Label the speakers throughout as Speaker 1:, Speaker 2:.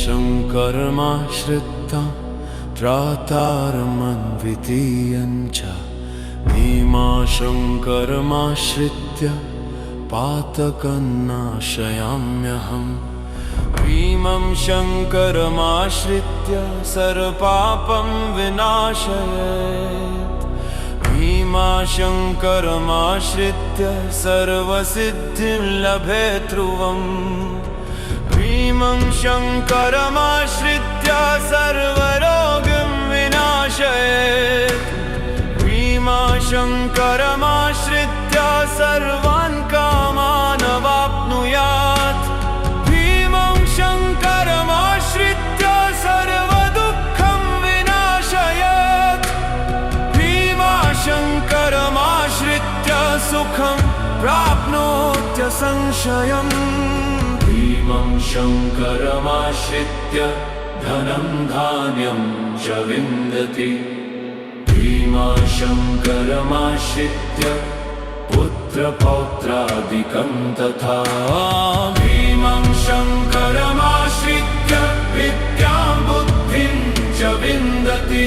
Speaker 1: शङ्करमाश्रित्य त्रातारमद्वितीयं च भीमाशङ्करमाश्रित्य पातकनाशयाम्यहम् भीमं शङ्करमाश्रित्य सर्वपापं विनाशयेत् भीमाशङ्करमाश्रित्य सर्वसिद्धिं लभेत् ध्रुवम् भीमं शङ्करमाश्रित्य सर्वरोगं विनाशयेत् भीमाशङ्करमाश्रित्य सर्वान् कामान् अवाप्नुयात् भीमं शङ्करमाश्रित्य सर्वदुःखं विनाशयेत् भीमाशङ्करमाश्रित्य सुखं प्राप्नोत्यसंशयम् भीमं शङ्करमाश्रित्य धनं धान्यं च विन्दति भीमाशङ्करमाश्रित्य पुत्रपौत्रादिकं तथा भीमं शङ्करमाश्रित्य विद्यां बुद्धिं च विन्दति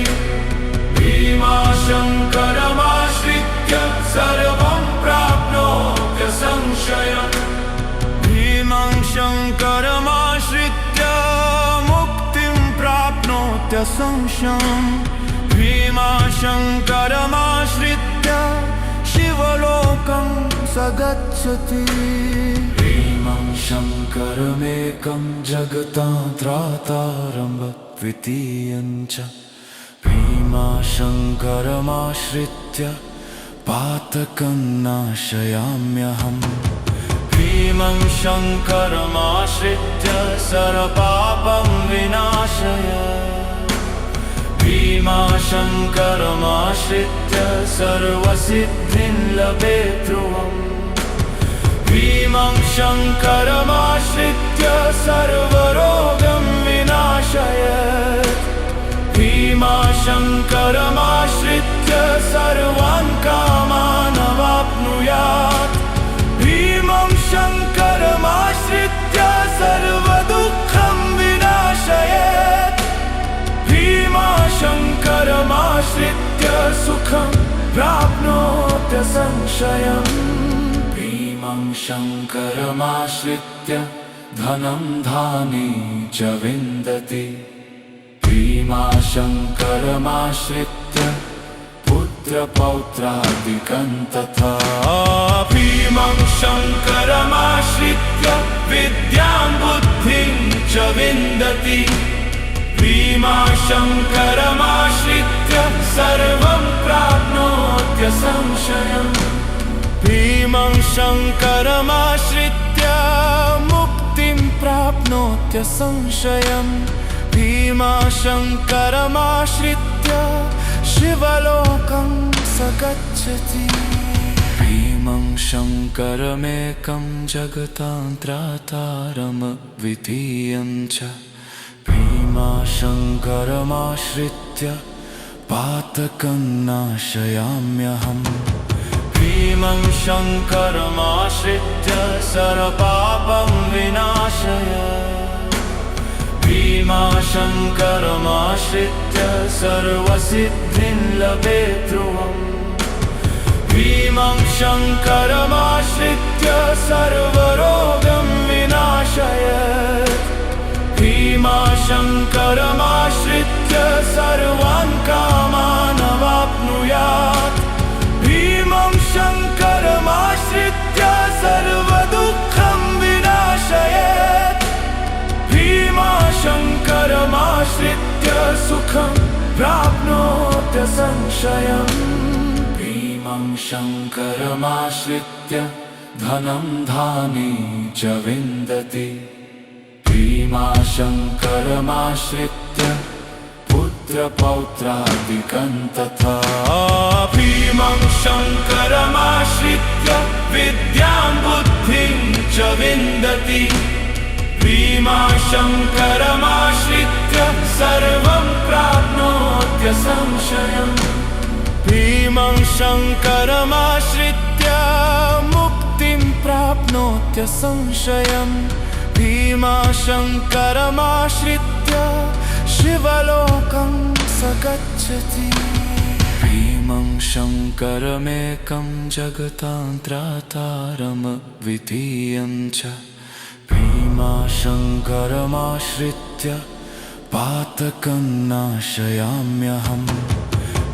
Speaker 1: भीमाशङ्करमाश्रित्य सर्वं प्राप्नोत्यसंशयम् भीमं शङ्करमाश्रित्य मुक्तिं प्राप्नोत्यसंशयम् भीमाशङ्करमाश्रित्य शिवलोकं स गच्छति भीमं शङ्करमेकं जगतां त्रातारं द्वितीयं च भीमाशङ्करमाश्रित्य पातकं नाशयाम्यहम् भीमं शङ्करमाश्रित्य सर्वपापं विनाशयेत् भीमाशङ्करमाश्रित्य सर्वसिद्धिं लभेत् ध्रुवम् भीमं शङ्करमाश्रित्य सर्वरोगं विनाशयेत् भीमाशङ्करमाश्रित्य सर्वान् कामान् अवाप्नुयात् भीमं शङ्करमाश्रित्य सर्वदुःखं विनाशयेत् भीमाशङ्करमाश्रित्य सुखं प्राप्नोत्यसंशयम् भीमं शङ्करमाश्रित्य धनं धान्यं च विन्दति भीमाशङ्करमाश्रित्य पुत्रपौत्रादिकं तथा भीमं शङ्करमाश्रित्य विद्यां बुद्धिं च विन्दति भीमाशङ्करमाश्रित्य सर्वं प्राप्नोत्यसंशयम् भीमं शङ्करमाश्रित्य मुक्तिं प्राप्नोत्यसंशयम् भीमाशङ्करमाश्रित्य शिवलोकं स गच्छति भीमं शङ्करमेकं जगतां त्रातारमद्वितीयं च भीमाशङ्करमाश्रित्य पातकं नाशयाम्यहम् भीमं शङ्करमाश्रित्य सर्वपापं विनाशयेत् भीमाशङ्करमाश्रित्य सर्वसिद्धिं लभेत् ध्रुवम् भीमं शङ्करमाश्रित्य सर्वरोगं विनाशयेत् भीमाशङ्करमाश्रित्य सर्वान् कामान् अवाप्नुयात् भीमं शङ्करमाश्रित्य सर्वदुःखं विनाशयेत् भीमाशङ्करमाश्रित्य सुखं प्राप्नोत्यसंशयम् भीमं शङ्करमाश्रित्य धनं धान्यं च विन्दति भीमाशङ्करमाश्रित्य पुत्रपौत्रादिकं तथा भीमं शङ्करमाश्रित्य विद्यां बुद्धिं च विन्दति भीमाशङ्करमाश्रित्य सर्वं प्राप्नोत्यसंशयम् भीमं शङ्करमाश्रित्य मुक्तिं प्राप्नोत्यसंशयम् भीम भीमाशङ्करमाश्रित्य शिवलोकं स गच्छति। भीमं शङ्करमेकं जगतान्त्रातारमद्वितीयं च भीमाशङ्करमाश्रित्य पातकं नाशयाम्यहम्।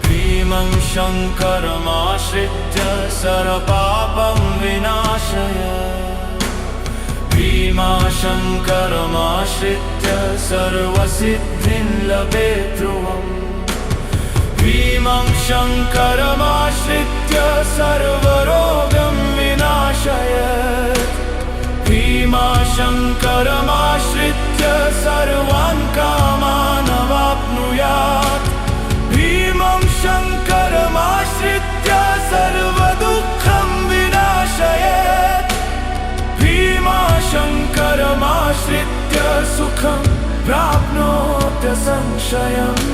Speaker 1: भीमं शङ्करमाश्रित्य सर्वपापं विनाशय। भीमाशङ्करमाश्रित्य सर्वसिद्धिं लभेत् ध्रुवम्। भीमं शङ्करमाश्रित्य सर्वरोगं विनाशयेत्। भीमाशङ्करमाश्रित्य सर्वान् कामान् अवाप्नुयात्। भीमं शङ्करमाश्रित्य सर्वदुःखं विनाशयेत्। भीमाशङ्करमाश्रित्य सुखं प्राप्नोति संशयम्।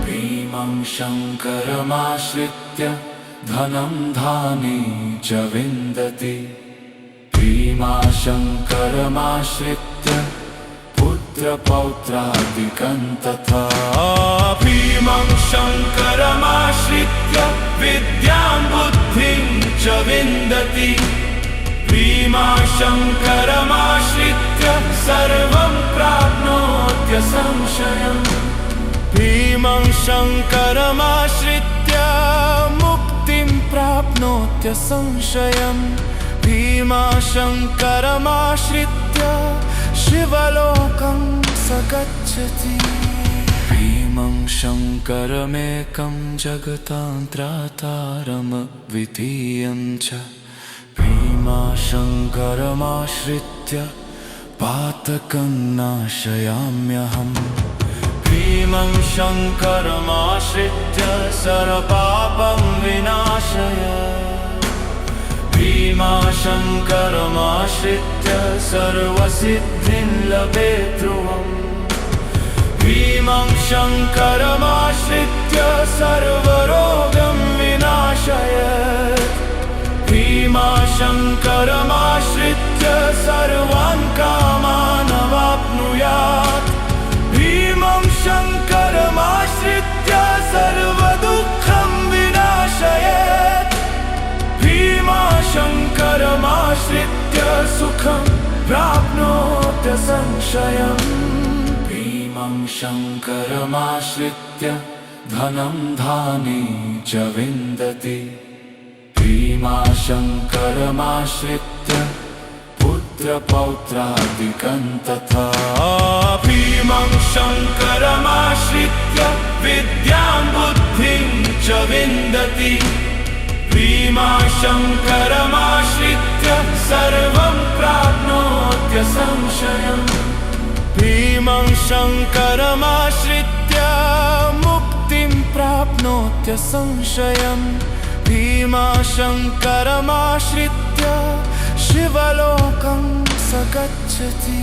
Speaker 1: भीमं शङ्करमाश्रित्य धनं धान्ये च विन्दति। भीमाशङ्करमाश्रित्य पुत्रपौत्रादिकं तथा। भीमं शङ्करमाश्रित्य विद्यां बुद्धिं च विन्दति। भीमाशङ्करमाश्रित्य सर्वं प्राप्नोति संशयम्। भीमं शङ्करमाश्रित्य मुक्तिं प्राप्नोति संशयम्। भीमाशङ्करमाश्रित्य शिवलोकं स गच्छति। भीमं शङ्करमेकं जगतान्त्रातारमद्वितीयं च भीमाशङ्करमाश्रित्य पातकं नाशयाम्यहम्। भीमं शङ्करमाश्रित्य सर्वपापं विनाशय। भीमाशङ्करमाश्रित्य सर्वसिद्धिं लभेत् ध्रुवम्। भीमं शङ्करमाश्रित्य सर्वरोगं विनाशयेत्। भीमाशङ्करमाश्रित्य सर्वान् कामान् अवाप्नुयात्। भीमं शङ्करमाश्रित्य सर्वदुःखं विनाशयेत्। भीमाशङ्करमाश्रित्य सुखं प्राप्नोति संशयम्। भीमं शङ्करमाश्रित्य धनं धान्ये च विन्दति। भीमाशङ्करमाश्रित्य पुत्रपौत्रादिकं तथा। भीमं शङ्करमाश्रित्य विद्यां बुद्धिं च विन्दति। भीमाशङ्करमाश्रित्य सर्वं प्राप्नोति संशयम्। भीमं शङ्करमाश्रित्य मुक्तिं प्राप्नोति संशयम्। भीमाशङ्करमाश्रित्य शिवलोकं स गच्छति।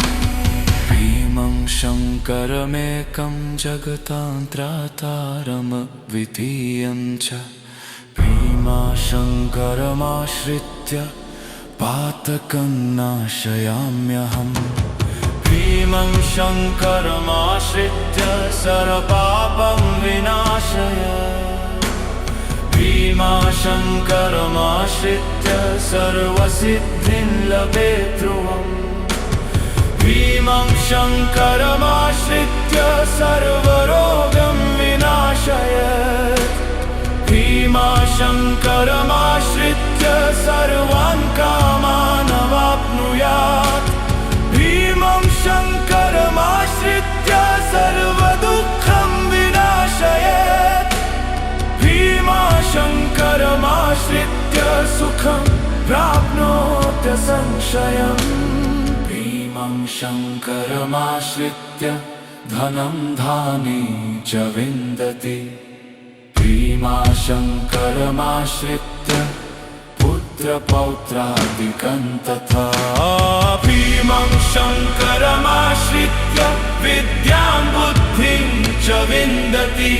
Speaker 1: भीमं शङ्करमेकं जगतान्त्रातारमद्वितीयं च भीमाशङ्करमाश्रित्य पातकं नाशयाम्यहम्। भीमं शङ्करमाश्रित्य सर्वपापं विनाशय। भीमाशङ्करमाश्रित्य सर्वसिद्धिं लभेत् ध्रुवम्। भीमं शङ्करमाश्रित्य सर्वरोगं विनाशयेत्। भीमाशङ्करमाश्रित्य सर्वान् कामान् अवाप्नुयात्। भीमं शङ्करमाश्रित्य सर्वदुःखं विनाशयेत्। भीमाशङ्करमाश्रित्य सुखं प्राप्नोति संशयम्। भीमं शङ्करमाश्रित्य धनं धान्ये च विन्दति। भीमाशङ्करमाश्रित्य पुत्रपौत्रादिकं तथा। भीमं शङ्करमाश्रित्य विद्यां बुद्धिं च विन्दति।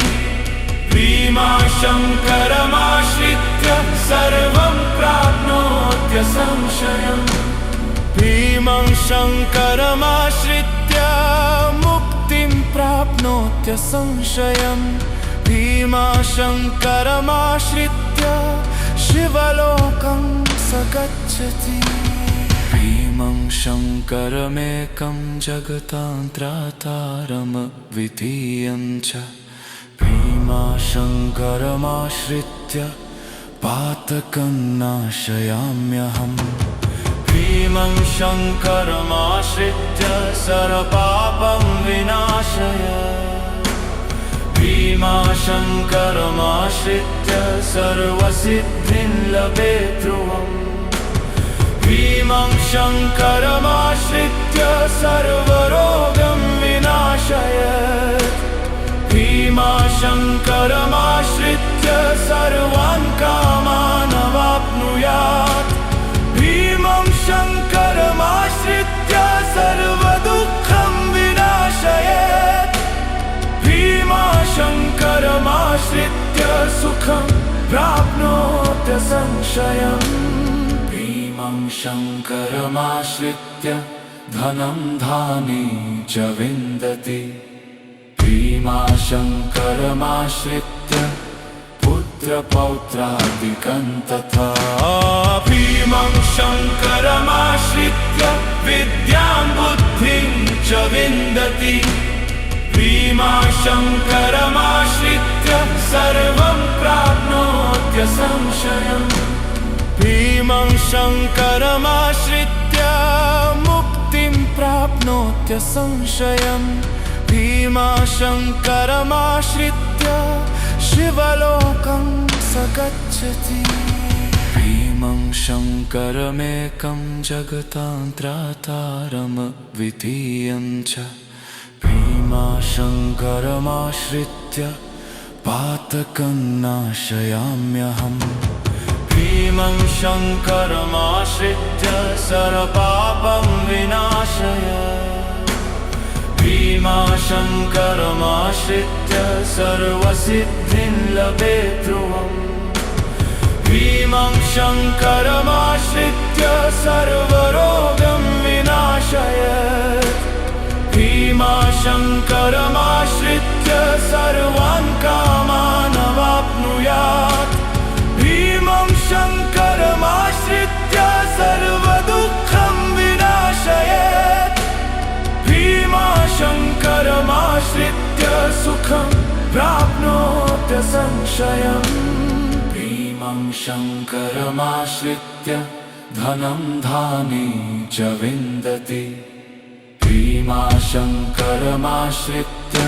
Speaker 1: भीमाशङ्करमाश्रित्य सर्वं प्राप्नोति संशयम्। भीमं शङ्करमाश्रित्य प्राप्नोत्य संशयम् भीमाशङ्करमाश्रित्य शिवलोकं स गच्छति भीमं शङ्करमेकं जगतान्त्रातारमद्वितीयं च भीमाशङ्करमाश्रित्य पातकं नाशयाम्यहम् भीमं शङ्करमाश्रित्य सर्वपापं विनाशय भीमाशङ्करमाश्रित्य सर्वसिद्धिं लभे ध्रुवम् भीमं शङ्करमाश्रित्य सर्वरोगं विनाशयत् भीमाशङ्करमाश्रित्य सर्वान् कामान् अवाप्नुयात् भीमं शङ्करमाश्रित्य सर्वदुःखं विनाशयेत् भीमाशङ्करमाश्रित्य सुखं प्राप्नोत्य संशयम् भीमं शङ्करमाश्रित्य धनं धान्ये च विन्दति भीमाशङ्करमाश्रित्य पुत्रपौत्रादिकं तथा भीमं शङ्करमाश्रित्य विद्यां बुद्धिं च विन्दति भीमाशङ्करमाश्रित्य सर्वं प्राप्नोत्य संशयम् भीमं शङ्करमाश्रित्य मुक्तिं प्राप्नोत्य संशयम् भीमाशङ्करमाश्रित्य शिवलोकं स गच्छति भीमं शङ्करमेकं जगतान्त्रातारमद्वितीयं च भीमाशङ्करमाश्रित्य पातकं नाशयाम्यहम् भीमं शङ्करमाश्रित्य सर्वपापं विनाशय भीमाशङ्करमाश्रित्य सर्वसिद्धिं लभे ध्रुवम् भीमं शङ्करमाश्रित्य सर्वरोगं विनाशयत् भीमाशङ्करमाश्रित्य सर्वान् कामान् अवाप्नुयात् भीमं शङ्करमाश्रित्य सर्वदुःखं विनाशयेत् भीमाशङ्करमाश्रित्य सुखं प्राप्नोत्य संशयम् भीमं शङ्करमाश्रित्य धनं धान्ये च विन्दति भीमाशङ्करमाश्रित्य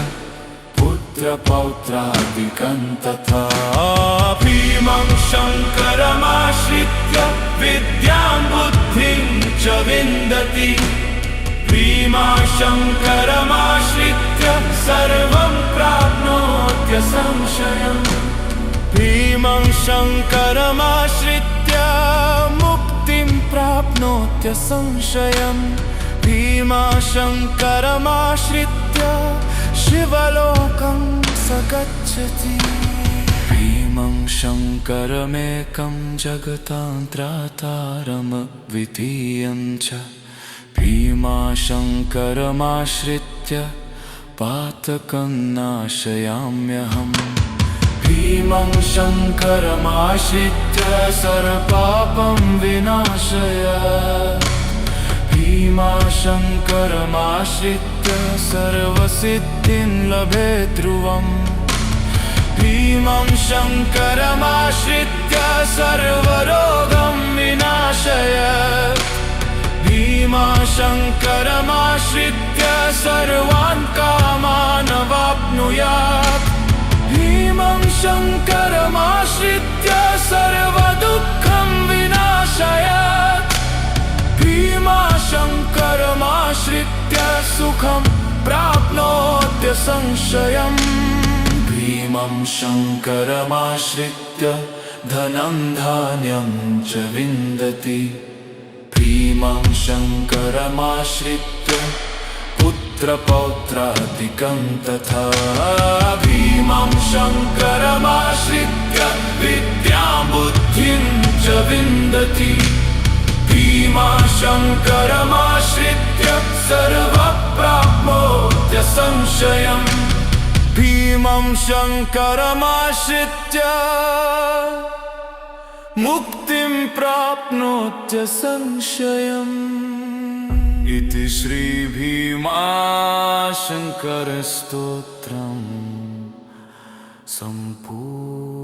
Speaker 1: पुत्रपौत्रादिकं तथा भीमं शङ्करमाश्रित्य विद्यां बुद्धिं च विन्दति भीमाशङ्करमाश्रित्य सर्वं प्राप्नोत्य संशयम् भीमं शङ्करमाश्रित्य मुक्तिं प्राप्नोत्य संशयम् भीमाशङ्करमाश्रित्य शिवलोकं स गच्छति भीमं शङ्करमेकं जगतान्त्रातारमद्वितीयं च भीमाशङ्करमाश्रित्य पातकं नाशयाम्यहम् भीमं शङ्करमाश्रित्य सर्वपापं विनाशय भीमाशङ्करमाश्रित्य सर्वसिद्धिं लभे ध्रुवम् भीमं शङ्करमाश्रित्य सर्वरोगं विनाशयत् भीमाशङ्करमाश्रित्य सर्वान् कामान् अवाप्नुयात् भीमं शङ्करमाश्रित्य सर्वदुःखं विनाशयत् भीमाशङ्करमाश्रित्य सुखं प्राप्नोत्य संशयम् भीमं शङ्करमाश्रित्य धनं धान्यं च विन्दति भीमं शङ्करमाश्रित्य पुत्रपौत्रादिकं तथा भीमं शङ्करमाश्रित्य विद्यां बुद्धिं च विन्दति भीमाशङ्करमाश्रित्य सर्वप्राप्नोत्य संशयम् भीमं शङ्करमाश्रित्य मुक्तिं प्राप्नोत्य संशयम् इति श्रीभीमाशङ्करस्तोत्रम् सम्पूर्णम्।